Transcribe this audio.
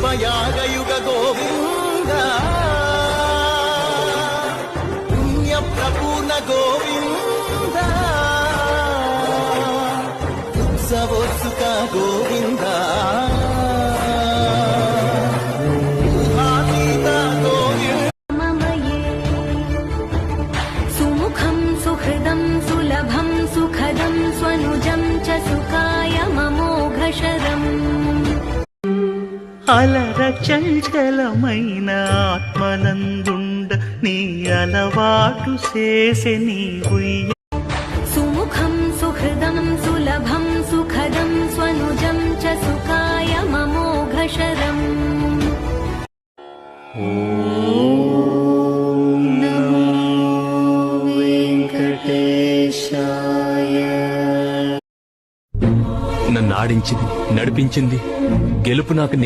కల్పయాగయుగ గోవింద పుణ్య ప్రపూర్ణ గోవింద ఉత్సవోత్సుక గోవింద సుముఖం సుహృదం సులభం సుఖదం స్వనుజం చ సుఖాయ మమోఘశరం అలర చంచలమైన ఆత్మనందుండ నీ అలవాటు చేసే నీ సుముఖం సుహృదం సులభం సుఖదం స్వనుజం చ సుఖాయ మమోఘశరం నన్ను ఆడించింది, నడిపించింది, గెలుపు నాకు